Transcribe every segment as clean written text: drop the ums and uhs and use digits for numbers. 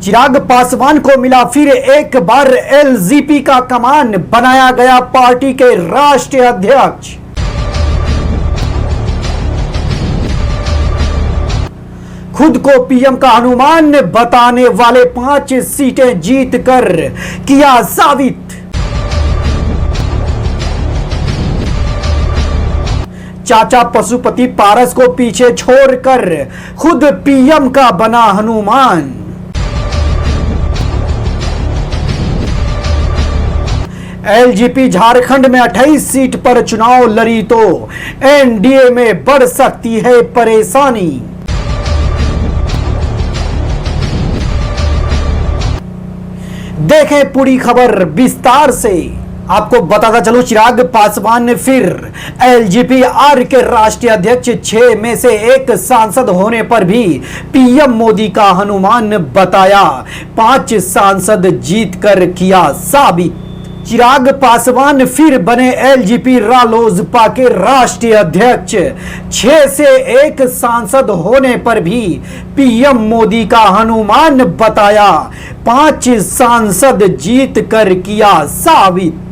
चिराग पासवान को मिला फिर एक बार एलजेपी का कमान, बनाया गया पार्टी के राष्ट्रीय अध्यक्ष। खुद को पीएम का अनुमान बताने वाले 5 सीटें जीतकर किया साबित। चाचा पशुपति पारस को पीछे छोड़कर खुद पीएम का बना हनुमान। एलजेपी झारखंड में 28 सीट पर चुनाव लड़ी तो एनडीए में बढ़ सकती है परेशानी। देखें पूरी खबर विस्तार से। आपको बताता चलो, चिराग पासवान ने फिर एलजेपी आर के राष्ट्रीय अध्यक्ष 6 में से एक सांसद होने पर भी पीएम मोदी का अनुमान बताया। 5 सांसद जीतकर किया साबित। चिराग पासवान फिर बने एलजेपी रालोसपा के राष्ट्रीय अध्यक्ष। 6 से एक सांसद होने पर भी पीएम मोदी का अनुमान बताया। 5 सांसद जीत कर किया साबित।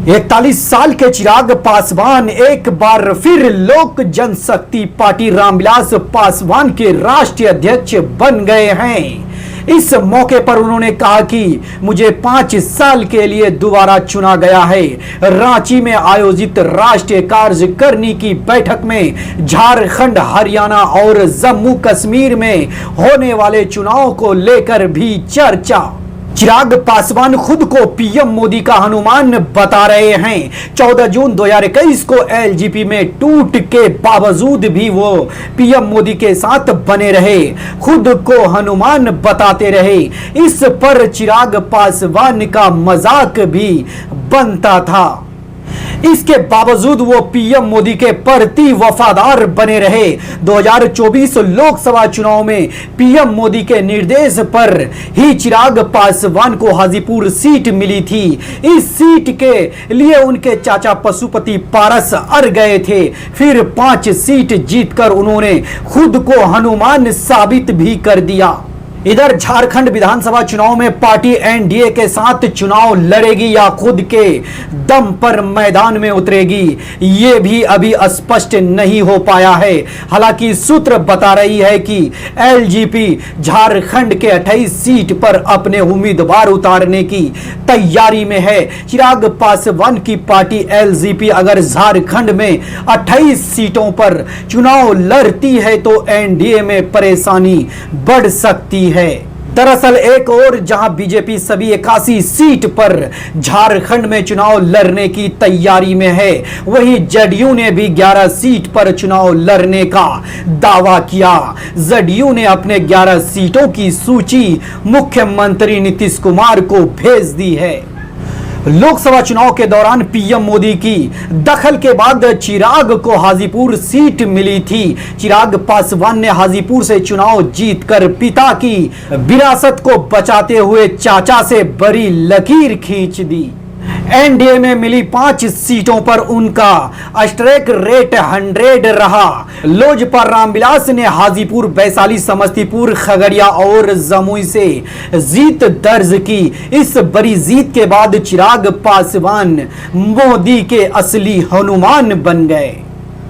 41 साल के चिराग पासवान एक बार फिर लोक जनशक्ति पार्टी रामविलास पासवान के राष्ट्रीय अध्यक्ष बन गए हैं। इस मौके पर उन्होंने कहा कि मुझे 5 साल के लिए दोबारा चुना गया है। रांची में आयोजित राष्ट्रीय कार्यकारिणी की बैठक में झारखंड, हरियाणा और जम्मू कश्मीर में होने वाले चुनाव को लेकर भी चर्चा। चिराग पासवान खुद को पीएम मोदी का अनुमान बता रहे हैं। 14 जून 2021 को एलजेपी में टूट के बावजूद भी वो पीएम मोदी के साथ बने रहे, खुद को अनुमान बताते रहे। इस पर चिराग पासवान का मजाक भी बनता था। इसके बावजूद वो पीएम मोदी के प्रति वफादार बने रहे। 2024 लोकसभा चुनाव में पीएम मोदी के निर्देश पर ही चिराग पासवान को हाजीपुर सीट मिली थी। इस सीट के लिए उनके चाचा पशुपति पारस अड़ गए थे। फिर 5 सीट जीतकर उन्होंने खुद को हनुमान साबित भी कर दिया। इधर झारखंड विधानसभा चुनाव में पार्टी एनडीए के साथ चुनाव लड़ेगी या खुद के दम पर मैदान में उतरेगी, ये भी अभी स्पष्ट नहीं हो पाया है। हालांकि सूत्र बता रही है कि एलजेपी झारखंड के 28 सीट पर अपने उम्मीदवार उतारने की तैयारी में है। चिराग पासवान की पार्टी एलजेपी अगर झारखंड में 28 सीटों पर चुनाव लड़ती है तो एनडीए में परेशानी बढ़ सकती है। दरअसल एक और जहां बीजेपी सभी 81 सीट पर झारखंड में चुनाव लड़ने की तैयारी में है, वहीं जदयू ने भी 11 सीट पर चुनाव लड़ने का दावा किया। जदयू ने अपने 11 सीटों की सूची मुख्यमंत्री नीतीश कुमार को भेज दी है। लोकसभा चुनाव के दौरान पीएम मोदी की दखल के बाद चिराग को हाजीपुर सीट मिली थी। चिराग पासवान ने हाजीपुर से चुनाव जीतकर पिता की विरासत को बचाते हुए चाचा से बड़ी लकीर खींच दी। एनडीए में मिली 5 सीटों पर उनका स्ट्राइक रेट 100 रहा। लोजपा रामविलास ने हाजीपुर, वैशाली, समस्तीपुर, खगड़िया और जमुई से जीत दर्ज की। इस बड़ी जीत के बाद चिराग पासवान मोदी के असली हनुमान बन गए।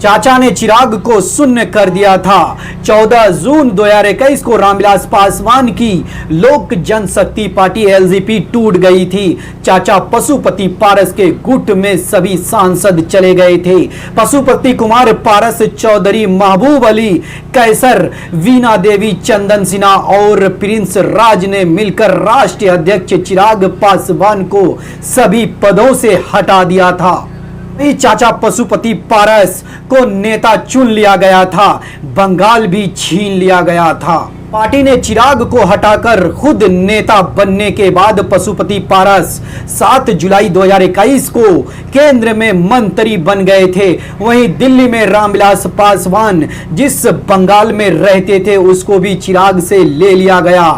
चाचा ने चिराग को शून्य कर दिया था। 14 जून 2021 को रामविलास पासवान की लोक जनशक्ति पार्टी एलजेपी टूट गई थी। चाचा पशुपति पारस के गुट में सभी सांसद चले गए थे। पशुपति कुमार पारस, चौधरी महबूब अली कैसर, वीणा देवी, चंदन सिन्हा और प्रिंस राज ने मिलकर राष्ट्रीय अध्यक्ष चिराग पासवान को सभी पदों से हटा दिया था। चाचा पशुपति पारस को नेता चुन लिया गया था, बंगाल भी छीन लिया गया था। पार्टी ने चिराग को हटाकर खुद नेता बनने के बाद पशुपति पारस 7 जुलाई 2021 को केंद्र में मंत्री बन गए थे। वहीं दिल्ली में रामविलास पासवान जिस बंगाल में रहते थे उसको भी चिराग से ले लिया गया।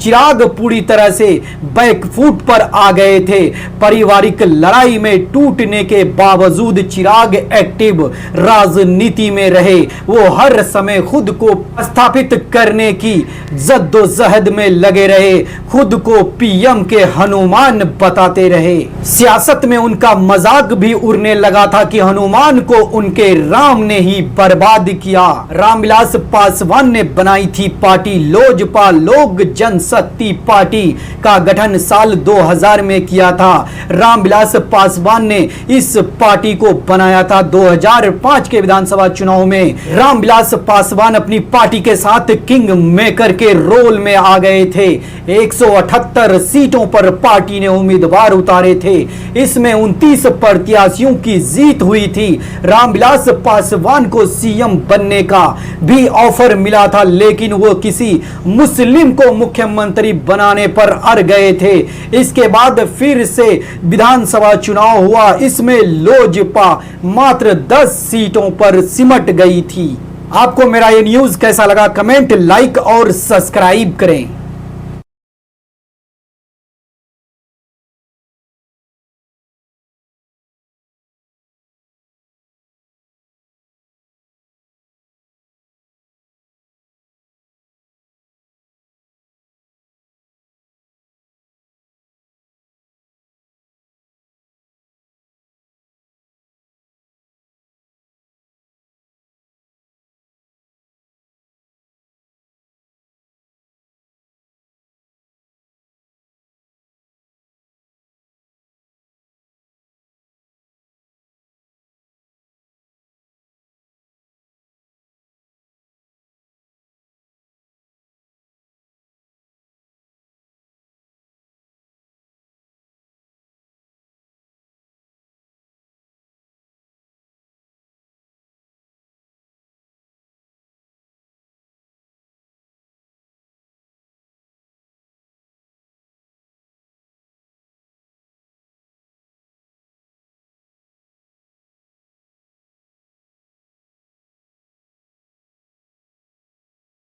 चिराग पूरी तरह से बैकफुट पर आ गए थे। पारिवारिक लड़ाई में टूटने के बावजूद चिराग एक्टिव राजनीति में रहे। वो हर समय खुद को स्थापित करने की जद्दोजहद में लगे रहे, खुद को पीएम के हनुमान बताते रहे। सियासत में उनका मजाक भी उड़ने लगा था कि हनुमान को उनके राम ने ही बर्बाद किया। रामविलास पासवान ने बनाई थी पार्टी लोजपा, लोक जनशक्ति पार्टी का गठन साल 2000 में किया था। रामविलास पासवान ने इस पार्टी को बनाया था 2005 के विधानसभा चुनाव में। रामविलास पासवान अपनी पार्टी के साथ किंग मेकर के रोल में आ गए थे। 178 सीटों पर पार्टी ने उम्मीदवार उतारे थे। इसमें 29 प्रत्याशियों की जीत हुई थी। रामविलास पासवान को सीएम बनने का भी ऑफर मिला था, लेकिन वो किसी मुस्लिम को मुख्यमंत्री बनाने पर अड़ गए थे। इसके बाद फिर से विधानसभा चुनाव हुआ। इसमें लोजपा मात्र 10 सीटों पर सिमट गई थी। आपको मेरा ये न्यूज़ कैसा लगा? कमेंट, लाइक और सब्सक्राइब करें।